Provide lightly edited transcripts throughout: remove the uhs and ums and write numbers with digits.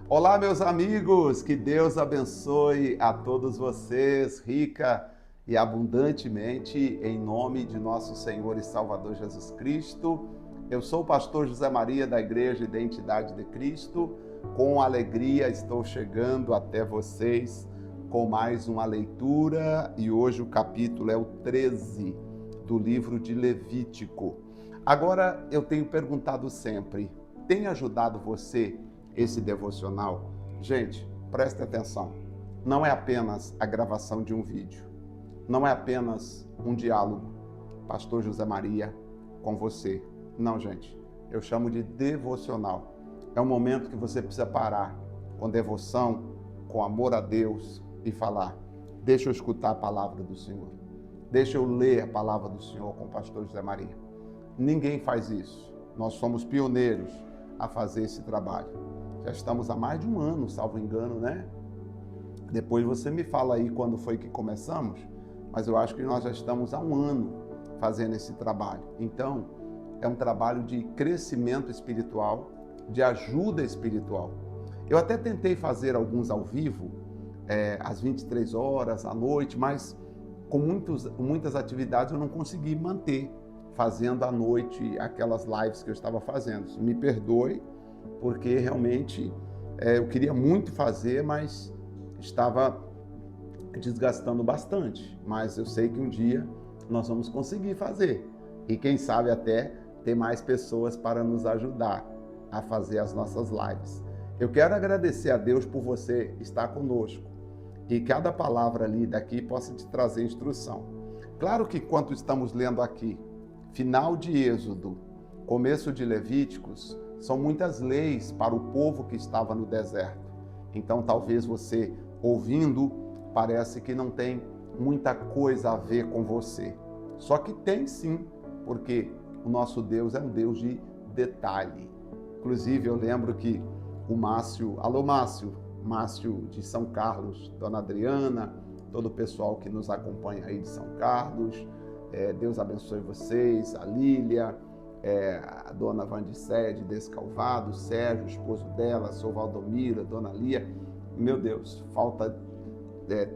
Olá, meus amigos, que Deus abençoe a todos vocês, rica e abundantemente, em nome de nosso Senhor e Salvador Jesus Cristo. Eu sou o pastor José Maria da Igreja Identidade de Cristo. Com alegria estou chegando até vocês com mais uma leitura e hoje o capítulo é o 13 do livro de Levítico. Agora eu tenho perguntado sempre, tem ajudado você esse devocional? Gente, preste atenção, não é apenas a gravação de um vídeo, não é apenas um diálogo, pastor José Maria com você. Não, gente, eu chamo de devocional. É um momento que você precisa parar com devoção, com amor a Deus e falar, deixa eu escutar a palavra do Senhor, deixa eu ler a palavra do Senhor com o pastor José Maria. Ninguém faz isso, nós somos pioneiros a fazer esse trabalho. Já estamos há mais de um ano, salvo engano, né? Depois você me fala aí quando foi que começamos, mas eu acho que nós já estamos há um ano fazendo esse trabalho. Então, é um trabalho de crescimento espiritual, de ajuda espiritual. Eu até tentei fazer alguns ao vivo, às 23 horas, à noite, mas com muitas atividades eu não consegui manter fazendo à noite aquelas lives que eu estava fazendo. Me perdoe, porque realmente eu queria muito fazer, mas estava desgastando bastante. Mas eu sei que um dia nós vamos conseguir fazer. E quem sabe até ter mais pessoas para nos ajudar a fazer as nossas lives. Eu quero agradecer a Deus por você estar conosco e cada palavra ali daqui possa te trazer instrução. Claro que quando estamos lendo aqui, final de Êxodo, começo de Levíticos, são muitas leis para o povo que estava no deserto. Então, talvez você, ouvindo, parece que não tem muita coisa a ver com você. Só que tem sim, porque o nosso Deus é um Deus de detalhe. Inclusive, eu lembro que o Márcio, alô Márcio de São Carlos, Dona Adriana, todo o pessoal que nos acompanha aí de São Carlos, Deus abençoe vocês, a Lília, a dona Vandicéia de Descalvado, Sérgio, o esposo dela, a Sr. Valdomiro, a dona Lia. Meu Deus, falta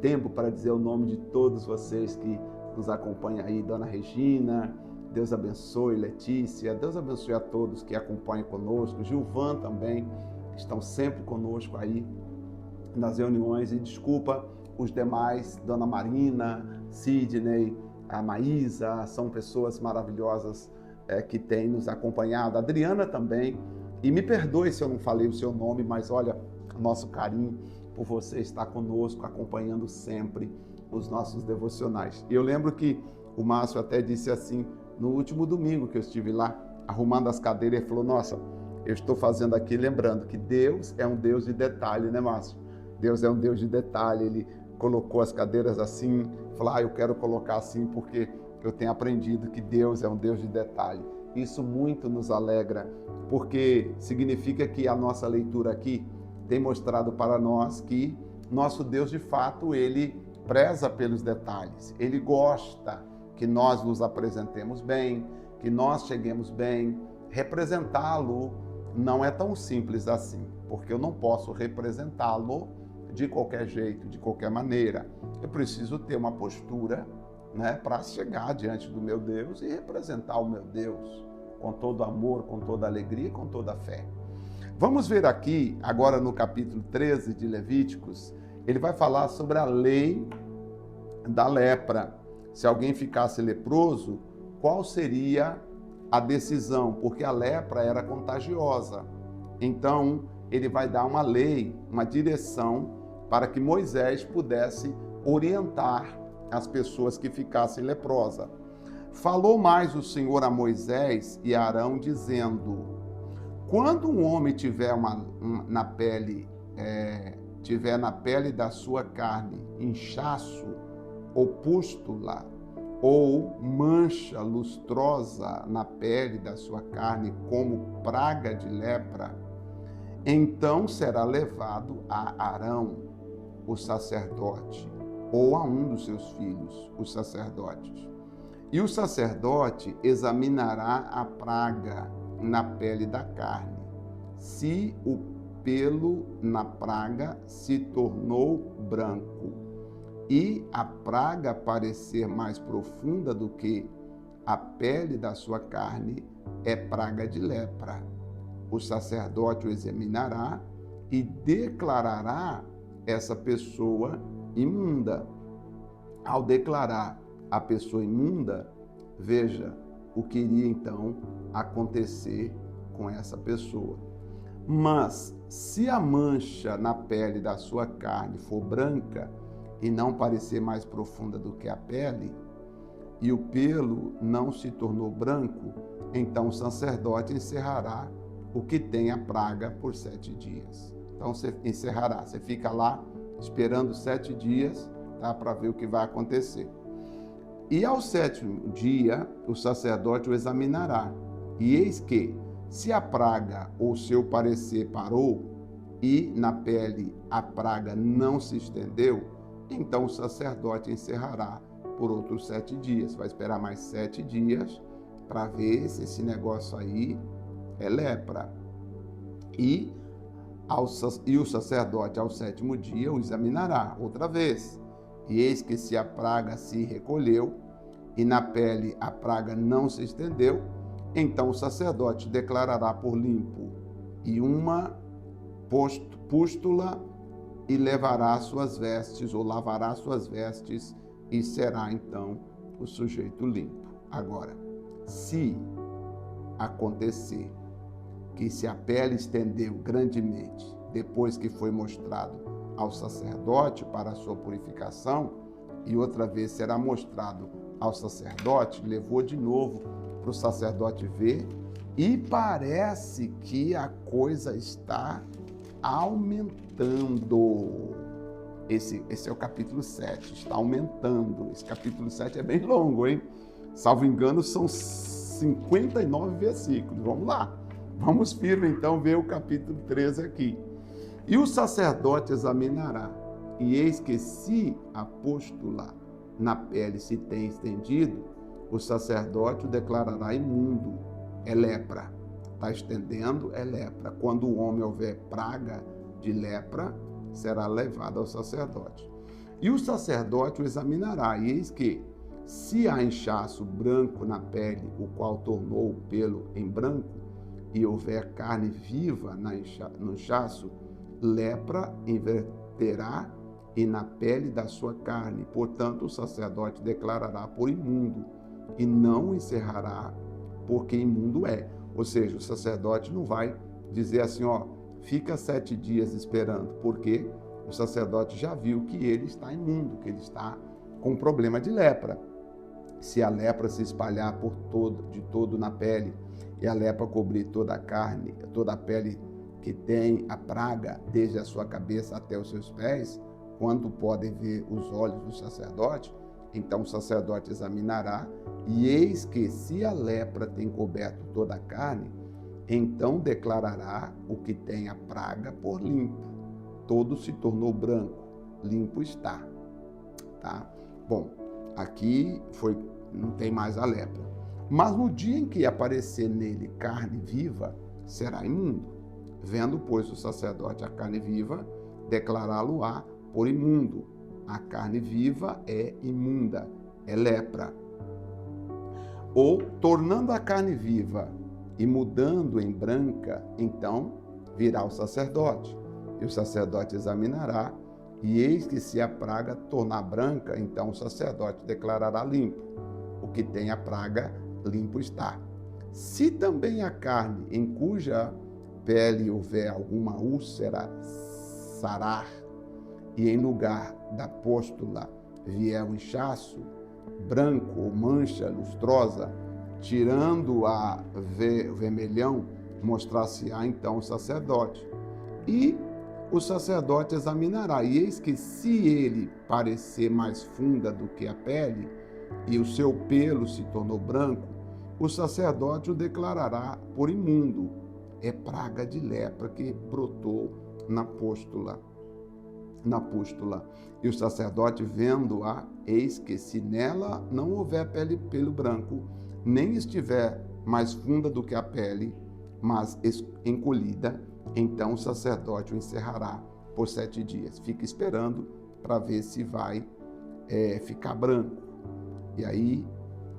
tempo para dizer o nome de todos vocês que nos acompanham aí, dona Regina, Deus abençoe, Letícia, Deus abençoe a todos que acompanham conosco, Gilvan também, que estão sempre conosco aí nas reuniões, e desculpa os demais, dona Marina, Sidney, a Maísa, são pessoas maravilhosas que têm nos acompanhado, a Adriana também, e me perdoe se eu não falei o seu nome, mas olha, nosso carinho por você estar conosco, acompanhando sempre os nossos devocionais. E eu lembro que o Márcio até disse assim, no último domingo que eu estive lá, arrumando as cadeiras, ele falou, nossa, eu estou fazendo aqui lembrando que Deus é um Deus de detalhe, né, Márcio? Deus é um Deus de detalhe, ele colocou as cadeiras assim, falou, eu quero colocar assim porque eu tenho aprendido que Deus é um Deus de detalhe. Isso muito nos alegra, porque significa que a nossa leitura aqui tem mostrado para nós que nosso Deus, de fato, ele preza pelos detalhes. Ele gosta que nós nos apresentemos bem, que nós cheguemos bem. Representá-lo não é tão simples assim, porque eu não posso representá-lo de qualquer jeito, de qualquer maneira. Eu preciso ter uma postura, para chegar diante do meu Deus e representar o meu Deus com todo amor, com toda alegria e com toda fé. Vamos ver aqui, agora no capítulo 13 de Levíticos, ele vai falar sobre a lei da lepra. Se alguém ficasse leproso, qual seria a decisão? Porque a lepra era contagiosa. Então, ele vai dar uma lei, uma direção para que Moisés pudesse orientar as pessoas que ficassem leprosas. Falou mais o Senhor a Moisés e a Arão, dizendo, quando um homem tiver na pele da sua carne inchaço ou pústula ou mancha lustrosa na pele da sua carne como praga de lepra, então será levado a Arão, o sacerdote, ou a um dos seus filhos, os sacerdotes. E o sacerdote examinará a praga na pele da carne. Se o pelo na praga se tornou branco, e a praga parecer mais profunda do que a pele da sua carne, é praga de lepra. O sacerdote o examinará e declarará essa pessoa imunda. Ao declarar a pessoa imunda, veja o que iria então acontecer com essa pessoa. Mas se a mancha na pele da sua carne for branca e não parecer mais profunda do que a pele, e o pelo não se tornou branco, então o sacerdote encerrará o que tem a praga por 7 dias. Então você encerrará, você fica lá esperando 7 dias, tá, para ver o que vai acontecer. E ao 7º dia, o sacerdote o examinará, e eis que, se a praga ou seu parecer parou, e na pele a praga não se estendeu, então o sacerdote encerrará por outros 7 dias. Vai esperar mais 7 dias para ver se esse negócio aí é lepra. E o sacerdote, ao 7º dia, o examinará outra vez. E eis que, se a praga se recolheu e na pele a praga não se estendeu, então o sacerdote declarará por limpo e uma pústula, e levará suas vestes, ou lavará suas vestes, e será então o sujeito limpo. Agora, se acontecer que se a pele estendeu grandemente depois que foi mostrado ao sacerdote para a sua purificação, e outra vez será mostrado ao sacerdote, levou de novo para o sacerdote ver, e parece que a coisa está aumentando. Esse é o capítulo 7, está aumentando. Esse capítulo 7 é bem longo, hein? Salvo engano, são 59 versículos. Vamos lá. Vamos firme, então, ver o capítulo 13 aqui. E o sacerdote examinará, e eis que, se a pústula na pele se tem estendido, o sacerdote o declarará imundo. É lepra. Está estendendo, é lepra. Quando o homem houver praga de lepra, será levado ao sacerdote. E o sacerdote o examinará, e eis que, se há inchaço branco na pele, o qual tornou o pelo em branco, e houver carne viva no inchaço, lepra inverterá e na pele da sua carne. Portanto, o sacerdote declarará por imundo, e não o encerrará, porque imundo é. Ou seja, o sacerdote não vai dizer assim, ó, fica 7 dias esperando, porque o sacerdote já viu que ele está imundo, que ele está com problema de lepra. Se a lepra se espalhar de todo na pele, e a lepra cobrir toda a carne, toda a pele que tem a praga, desde a sua cabeça até os seus pés, quanto podem ver os olhos do sacerdote, então o sacerdote examinará, e eis que, se a lepra tem coberto toda a carne, então declarará o que tem a praga por limpo. Todo se tornou branco, limpo está. Tá? Bom, aqui não tem mais a lepra. Mas no dia em que aparecer nele carne viva, será imundo. Vendo, pois, o sacerdote a carne viva, declará-lo-á por imundo. A carne viva é imunda, é lepra. Ou, tornando a carne viva e mudando em branca, então virá o sacerdote. E o sacerdote examinará, e eis que, se a praga tornar branca, então o sacerdote declarará limpo. O que tem a praga, limpo está. Se também a carne em cuja pele houver alguma úlcera, sarar, e em lugar da pústula vier um inchaço branco ou mancha lustrosa, tirando a vermelhão, mostrar-se-á então o sacerdote. E o sacerdote examinará, e eis que, se ele parecer mais funda do que a pele, e o seu pelo se tornou branco, o sacerdote o declarará por imundo. É praga de lepra que brotou na pústula. E o sacerdote, vendo-a, eis que, se nela não houver pelo branco, nem estiver mais funda do que a pele, mas encolhida, então o sacerdote o encerrará por 7 dias. Fica esperando para ver se vai ficar branco. E aí,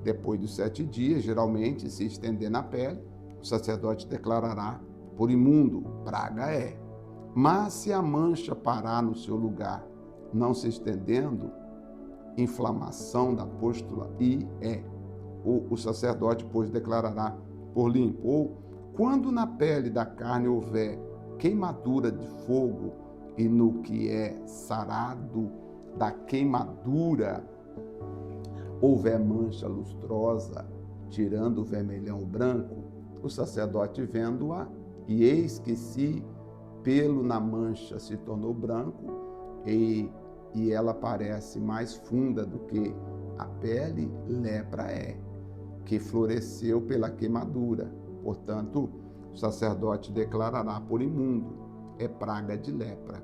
depois dos 7 dias, geralmente, se estender na pele, o sacerdote declarará por imundo, praga é. Mas se a mancha parar no seu lugar, não se estendendo, inflamação da pústula e o sacerdote, pois, declarará por limpo. Ou quando na pele da carne houver queimadura de fogo e no que é sarado da queimadura houver mancha lustrosa, tirando o vermelhão branco, o sacerdote vendo-a, e eis que se pelo na mancha se tornou branco e ela parece mais funda do que a pele, lepra é, que floresceu pela queimadura. Portanto, o sacerdote declarará por imundo, é praga de lepra.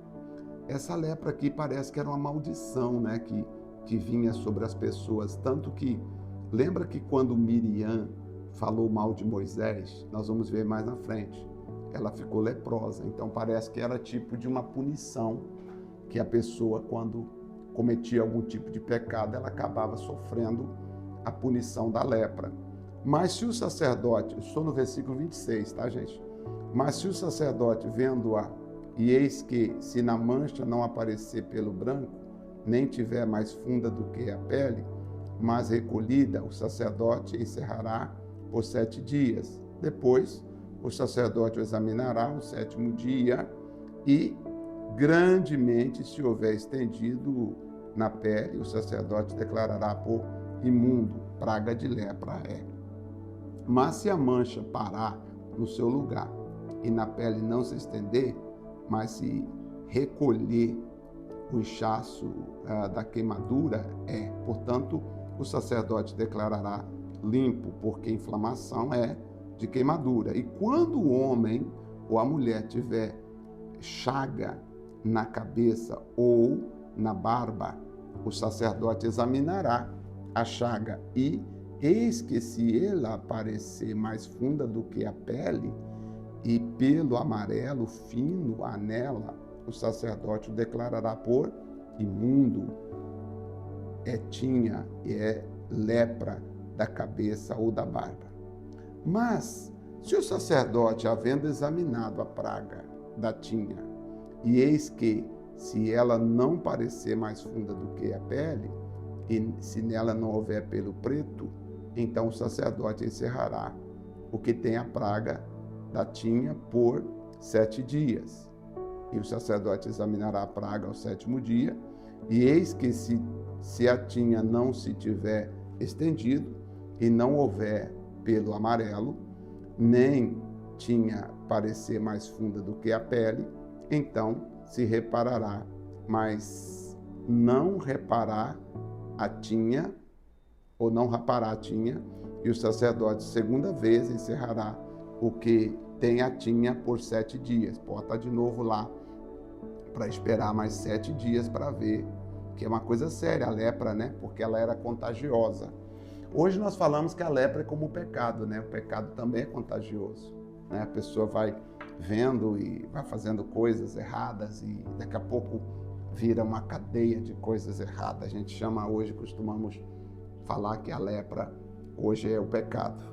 Essa lepra aqui parece que era uma maldição, né, que vinha sobre as pessoas, tanto que, lembra que quando Miriam falou mal de Moisés, nós vamos ver mais na frente, ela ficou leprosa, então parece que era tipo de uma punição, que a pessoa, quando cometia algum tipo de pecado, ela acabava sofrendo a punição da lepra. Mas se o sacerdote, estou no versículo 26, tá, gente? Mas se o sacerdote vendo-a, e eis que, se na mancha não aparecer pelo branco, nem tiver mais funda do que a pele, mas recolhida, o sacerdote encerrará por 7 dias. Depois, o sacerdote o examinará no 7º dia e, grandemente, se houver estendido na pele, o sacerdote declarará por imundo, praga de lepra é. Mas se a mancha parar no seu lugar e na pele não se estender, mas se recolher o inchaço da queimadura, portanto, o sacerdote declarará limpo, porque inflamação é de queimadura. E quando o homem ou a mulher tiver chaga na cabeça ou na barba, o sacerdote examinará a chaga e, eis que se ela aparecer mais funda do que a pele e pelo amarelo fino há nela, o sacerdote o declarará por imundo, tinha e é lepra da cabeça ou da barba. Mas, se o sacerdote, havendo examinado a praga da tinha, e eis que, se ela não parecer mais funda do que a pele, e se nela não houver pelo preto, então o sacerdote encerrará o que tem a praga da tinha por 7 dias. E o sacerdote examinará a praga ao 7º dia, e eis que se a tinha não se tiver estendido, e não houver pelo amarelo, nem tinha parecer mais funda do que a pele, então se reparará, mas não reparar a tinha, ou não rapará a tinha, e o sacerdote, segunda vez, encerrará o que tem a tinha por 7 dias. Bota de novo lá, para esperar mais 7 dias para ver, que é uma coisa séria a lepra, né? Porque ela era contagiosa. Hoje nós falamos que a lepra é como o pecado, né? O pecado também é contagioso, né? A pessoa vai vendo e vai fazendo coisas erradas e daqui a pouco vira uma cadeia de coisas erradas. A gente chama hoje, costumamos falar que a lepra hoje é o pecado.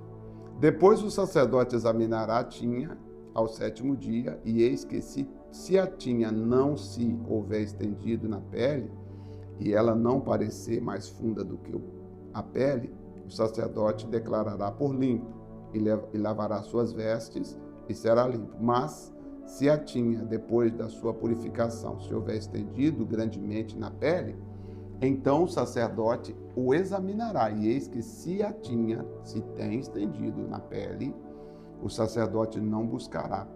Depois o sacerdote examinará a tinha ao 7º dia, e eis que se a tinha não se houver estendido na pele, e ela não parecer mais funda do que a pele, o sacerdote declarará por limpo, e lavará suas vestes, e será limpo. Mas, se a tinha, depois da sua purificação, se houver estendido grandemente na pele, então o sacerdote o examinará, e eis que se a tinha se tem estendido na pele, o sacerdote não buscará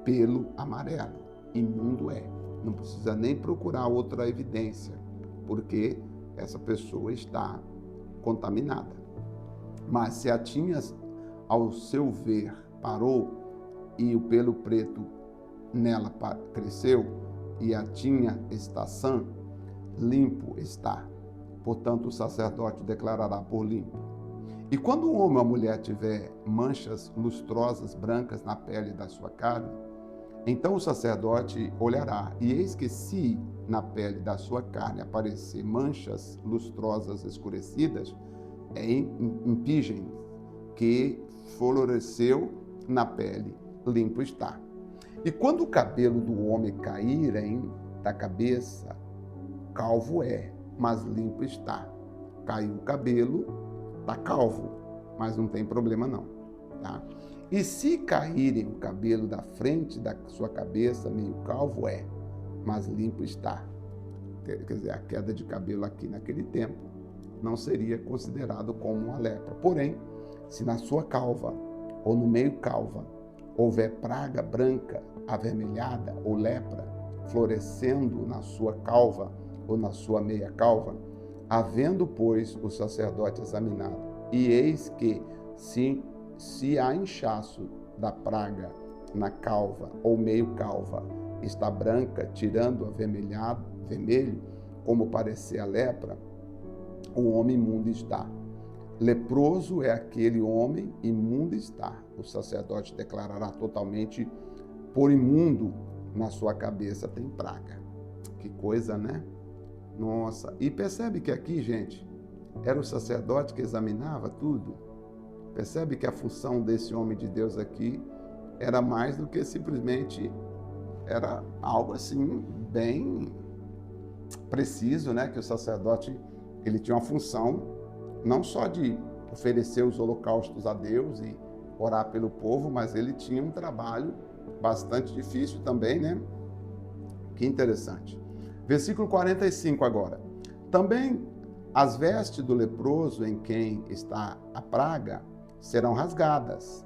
pelo amarelo, imundo é. Não precisa nem procurar outra evidência, porque essa pessoa está contaminada. Mas se a tinha, ao seu ver, parou e o pelo preto nela cresceu e a tinha está sã, limpo está. Portanto, o sacerdote declarará por limpo. E quando o homem ou a mulher tiver manchas lustrosas brancas na pele da sua carne, Então o sacerdote olhará, e eis que se na pele da sua carne aparecer manchas lustrosas escurecidas, é impingem, que floresceu na pele, limpo está. E quando o cabelo do homem caírem da cabeça, calvo é, mas limpo está. Caiu o cabelo, está calvo, mas não tem problema não. Tá? E se caírem o cabelo da frente da sua cabeça, meio calvo é, mas limpo está. Quer dizer, a queda de cabelo aqui naquele tempo não seria considerado como uma lepra. Porém, se na sua calva ou no meio calva houver praga branca, avermelhada ou lepra, florescendo na sua calva ou na sua meia calva, havendo, pois, o sacerdote examinado, e eis que se há inchaço da praga na calva ou meio calva, está branca, tirando avermelhado, vermelho, como parecer a lepra, o homem imundo está. Leproso é aquele homem, imundo está. O sacerdote declarará totalmente por imundo, na sua cabeça tem praga. Que coisa, né? Nossa, e percebe que aqui, gente, era o sacerdote que examinava tudo. Percebe que a função desse homem de Deus aqui era mais do que simplesmente, era algo assim, bem preciso, né? Que o sacerdote, ele tinha uma função, não só de oferecer os holocaustos a Deus e orar pelo povo, mas ele tinha um trabalho bastante difícil também, né? Que interessante. Versículo 45 agora. Também as vestes do leproso em quem está a praga serão rasgadas,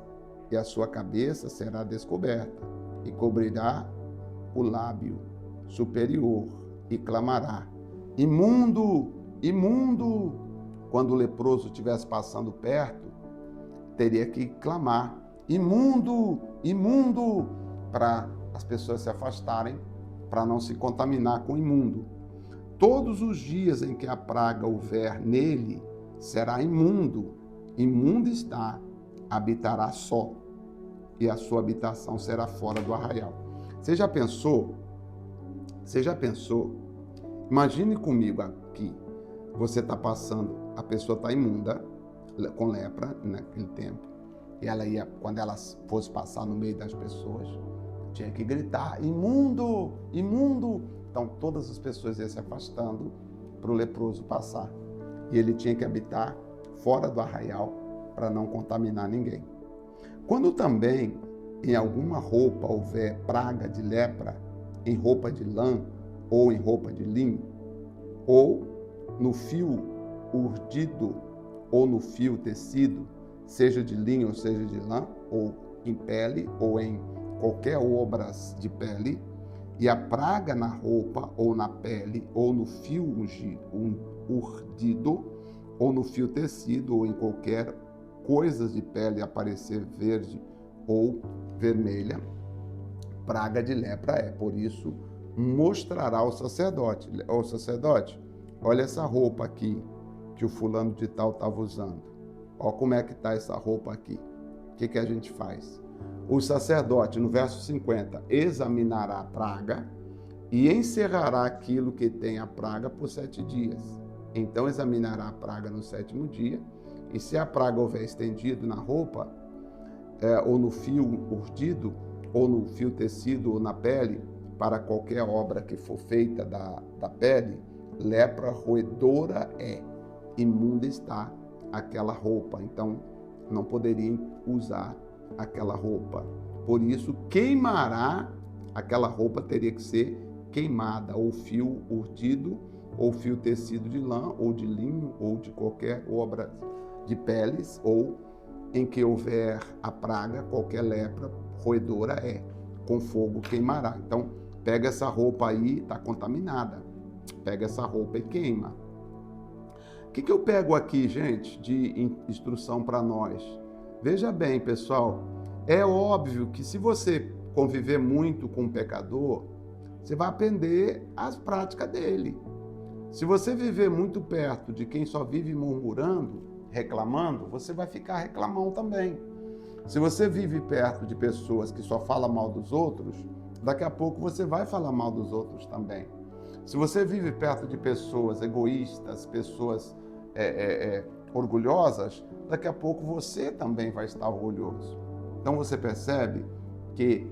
e a sua cabeça será descoberta, e cobrirá o lábio superior, e clamará: imundo, imundo! Quando o leproso estivesse passando perto, teria que clamar: imundo, imundo! Para as pessoas se afastarem, para não se contaminar com o imundo. Todos os dias em que a praga houver nele, será imundo. Imundo está, habitará só, e a sua habitação será fora do arraial. Você já pensou? Imagine comigo aqui, você está passando, a pessoa está imunda, com lepra naquele tempo, e ela ia, quando ela fosse passar no meio das pessoas, tinha que gritar: imundo, imundo! Então todas as pessoas iam se afastando para o leproso passar, e ele tinha que habitar fora do arraial para não contaminar ninguém. Quando também em alguma roupa houver praga de lepra, em roupa de lã ou em roupa de linho, ou no fio urdido ou no fio tecido, seja de linho ou seja de lã, ou em pele ou em qualquer obras de pele, e a praga na roupa ou na pele ou no fio urdido ou no fio tecido ou em qualquer coisas de pele aparecer verde ou vermelha, praga de lepra é. Por isso mostrará ao sacerdote: ó sacerdote, olha essa roupa aqui que o fulano de tal estava usando. Olha como é que está essa roupa aqui. O que a gente faz? O sacerdote, no verso 50, examinará a praga e encerrará aquilo que tem a praga por 7 dias. Então examinará a praga no 7º dia, e se a praga houver estendido na roupa, ou no fio urdido, ou no fio tecido, ou na pele, para qualquer obra que for feita da pele, lepra roedora é, imunda está aquela roupa. Então não poderia usar aquela roupa. Por isso queimará, aquela roupa teria que ser queimada, ou fio urdido, ou fio tecido de lã, ou de linho, ou de qualquer obra de peles, ou em que houver a praga, qualquer lepra roedora é, com fogo queimará. Então pega essa roupa aí, está contaminada, pega essa roupa e queima. O que eu pego aqui, gente, de instrução para nós? Veja bem, pessoal, é óbvio que se você conviver muito com o pecador, você vai aprender as práticas dele. Se você viver muito perto de quem só vive murmurando, reclamando, você vai ficar reclamão também. Se você vive perto de pessoas que só falam mal dos outros, daqui a pouco você vai falar mal dos outros também. Se você vive perto de pessoas egoístas, pessoas orgulhosas, daqui a pouco você também vai estar orgulhoso. Então você percebe que,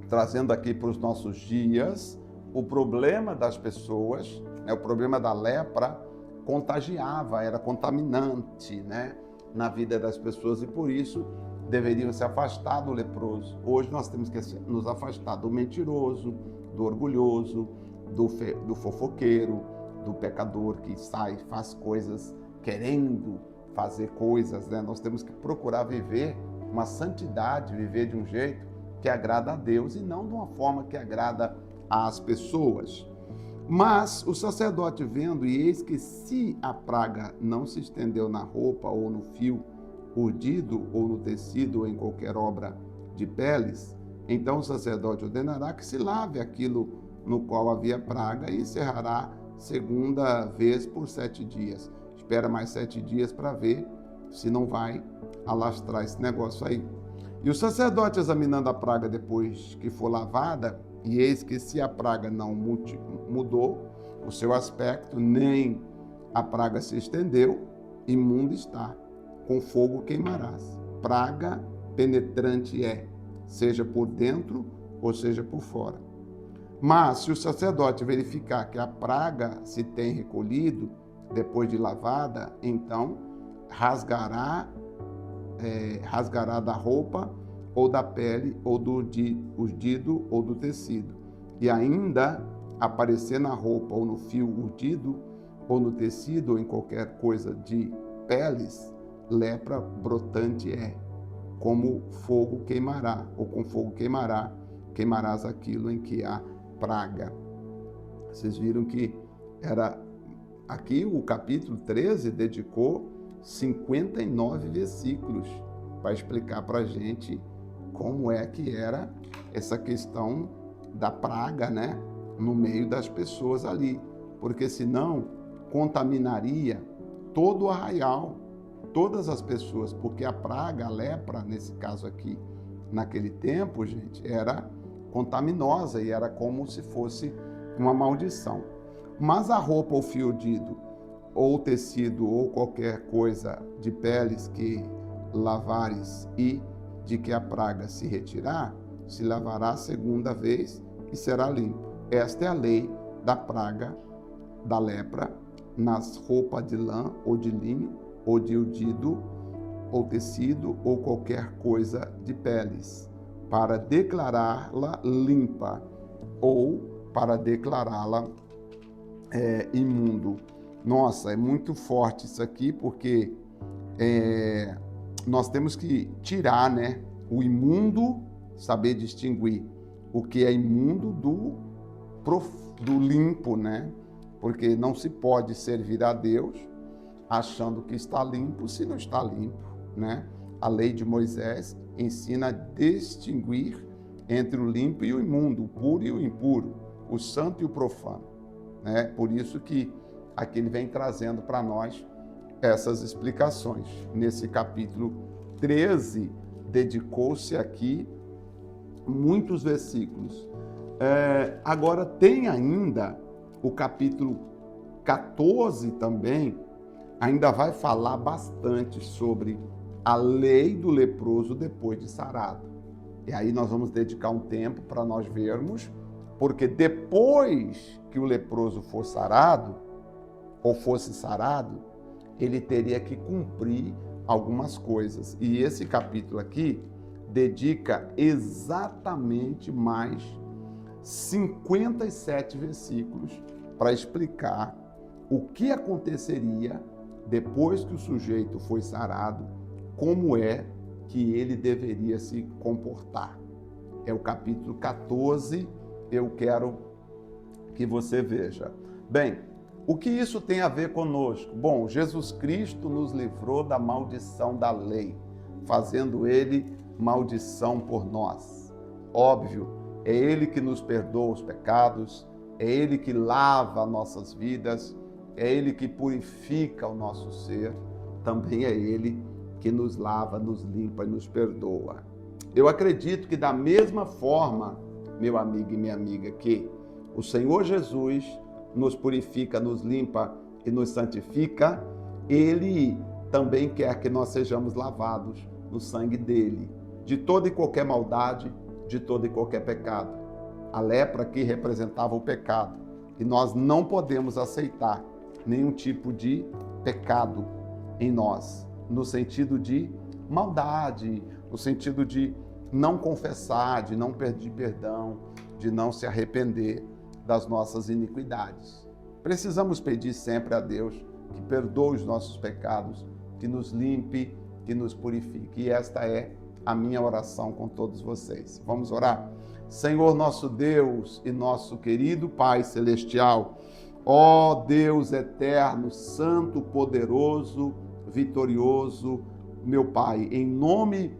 trazendo aqui para os nossos dias, o problema das pessoas, o problema da lepra, contagiava, era contaminante, né, na vida das pessoas, e por isso deveriam se afastar do leproso. Hoje nós temos que nos afastar do mentiroso, do orgulhoso, do fofoqueiro, do pecador que sai, faz coisas querendo fazer coisas, né? Nós temos que procurar viver uma santidade, viver de um jeito que agrada a Deus e não de uma forma que agrada às pessoas. Mas o sacerdote vendo, e eis que se a praga não se estendeu na roupa ou no fio urdido ou no tecido ou em qualquer obra de peles, então o sacerdote ordenará que se lave aquilo no qual havia praga e encerrará segunda vez por 7 dias. Espera mais 7 dias para ver se não vai alastrar esse negócio aí. E o sacerdote, examinando a praga depois que for lavada, e eis que se a praga não mudou o seu aspecto, nem a praga se estendeu, imundo está, com fogo queimarás. Praga penetrante é, seja por dentro ou seja por fora. Mas se o sacerdote verificar que a praga se tem recolhido depois de lavada, então rasgará da roupa ou da pele, ou do urdido ou do tecido, e ainda aparecer na roupa ou no fio urdido, ou no tecido, ou em qualquer coisa de peles, lepra brotante é, como fogo queimará, ou com fogo queimarás aquilo em que há praga. Vocês viram que era aqui o capítulo 13 dedicou 59 versículos para explicar para a gente como é que era essa questão da praga, né, no meio das pessoas ali, porque senão contaminaria todo o arraial, todas as pessoas, porque a praga, a lepra, nesse caso aqui, naquele tempo, gente, era contaminosa e era como se fosse uma maldição. Mas a roupa ou fio urdido, ou tecido, ou qualquer coisa de peles que lavares e de que a praga se retirar, se lavará segunda vez e será limpo. Esta é a lei da praga, da lepra, nas roupas de lã ou de linho, ou de urdido, ou tecido, ou qualquer coisa de peles, para declará-la limpa, ou para declará-la imundo. Nossa, é muito forte isso aqui, porque nós temos que tirar, né, o imundo, saber distinguir o que é imundo do limpo, né? Porque não se pode servir a Deus achando que está limpo se não está limpo, né? A lei de Moisés ensina a distinguir entre o limpo e o imundo, o puro e o impuro, o santo e o profano, né? Por isso que aqui ele vem trazendo para nós essas explicações. Nesse capítulo 13, dedicou-se aqui muitos versículos. Agora tem ainda o capítulo 14 também, ainda vai falar bastante sobre a lei do leproso depois de sarado. E aí nós vamos dedicar um tempo para nós vermos, porque depois que o leproso for sarado, ou fosse sarado, ele teria que cumprir algumas coisas. E esse capítulo aqui dedica exatamente mais 57 versículos para explicar o que aconteceria depois que o sujeito foi sarado, como é que ele deveria se comportar. É o capítulo 14, eu quero que você veja. Bem, o que isso tem a ver conosco? Bom, Jesus Cristo nos livrou da maldição da lei, fazendo ele maldição por nós. Óbvio, é ele que nos perdoa os pecados, é ele que lava nossas vidas, é ele que purifica o nosso ser, também é ele que nos lava, nos limpa e nos perdoa. Eu acredito que da mesma forma meu amigo e minha amiga, que o Senhor Jesus nos purifica, nos limpa e nos santifica, Ele também quer que nós sejamos lavados no sangue dele, de toda e qualquer maldade, de todo e qualquer pecado. A lepra aqui representava o pecado, e nós não podemos aceitar nenhum tipo de pecado em nós, no sentido de maldade, no sentido de não confessar, de não pedir perdão, de não se arrepender das nossas iniquidades. Precisamos pedir sempre a Deus que perdoe os nossos pecados, que nos limpe, que nos purifique. E esta é a minha oração com todos vocês. Vamos orar? Senhor nosso Deus e nosso querido Pai Celestial, ó Deus eterno, santo, poderoso, vitorioso, meu Pai, em nome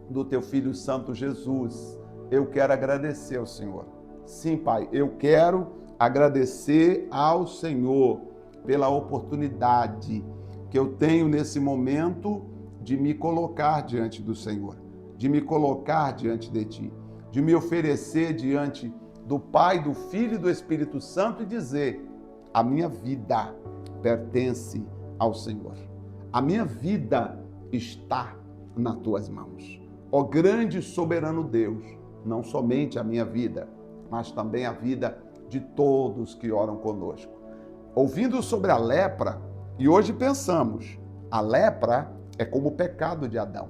do Teu Filho Santo Jesus, eu quero agradecer ao Senhor. Sim, Pai, eu quero agradecer ao Senhor pela oportunidade que eu tenho nesse momento de me colocar diante do Senhor, de me colocar diante de Ti, de me oferecer diante do Pai, do Filho e do Espírito Santo e dizer: a minha vida pertence ao Senhor. A minha vida está nas Tuas mãos. Ó grande e soberano Deus, não somente a minha vida, mas também a vida de todos que oram conosco. Ouvindo sobre a lepra, e hoje pensamos, a lepra é como o pecado de Adão,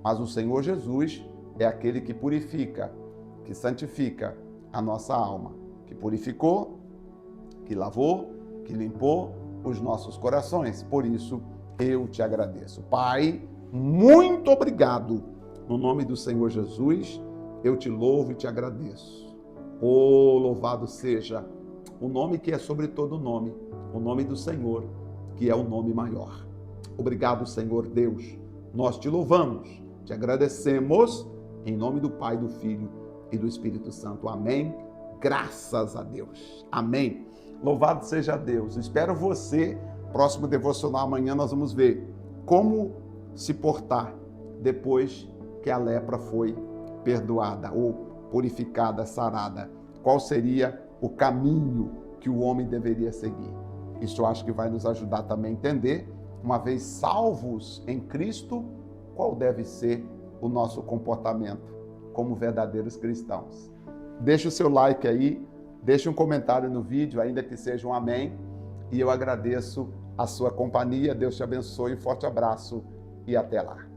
mas o Senhor Jesus é aquele que purifica, que santifica a nossa alma, que purificou, que lavou, que limpou os nossos corações. Por isso, eu te agradeço. Pai, muito obrigado. No nome do Senhor Jesus, eu te louvo e te agradeço. Oh, louvado seja o nome que é sobre todo nome, o nome do Senhor, que é o nome maior. Obrigado, Senhor Deus. Nós te louvamos, te agradecemos, em nome do Pai, do Filho e do Espírito Santo. Amém. Graças a Deus. Amém. Louvado seja Deus. Espero você. Próximo devocional amanhã nós vamos ver como se portar depois que a lepra foi perdoada ou purificada, sarada. Qual seria o caminho que o homem deveria seguir? Isso eu acho que vai nos ajudar também a entender, uma vez salvos em Cristo, qual deve ser o nosso comportamento como verdadeiros cristãos. Deixe o seu like aí, deixe um comentário no vídeo, ainda que seja um amém, e eu agradeço a sua companhia. Deus te abençoe, um forte abraço e até lá.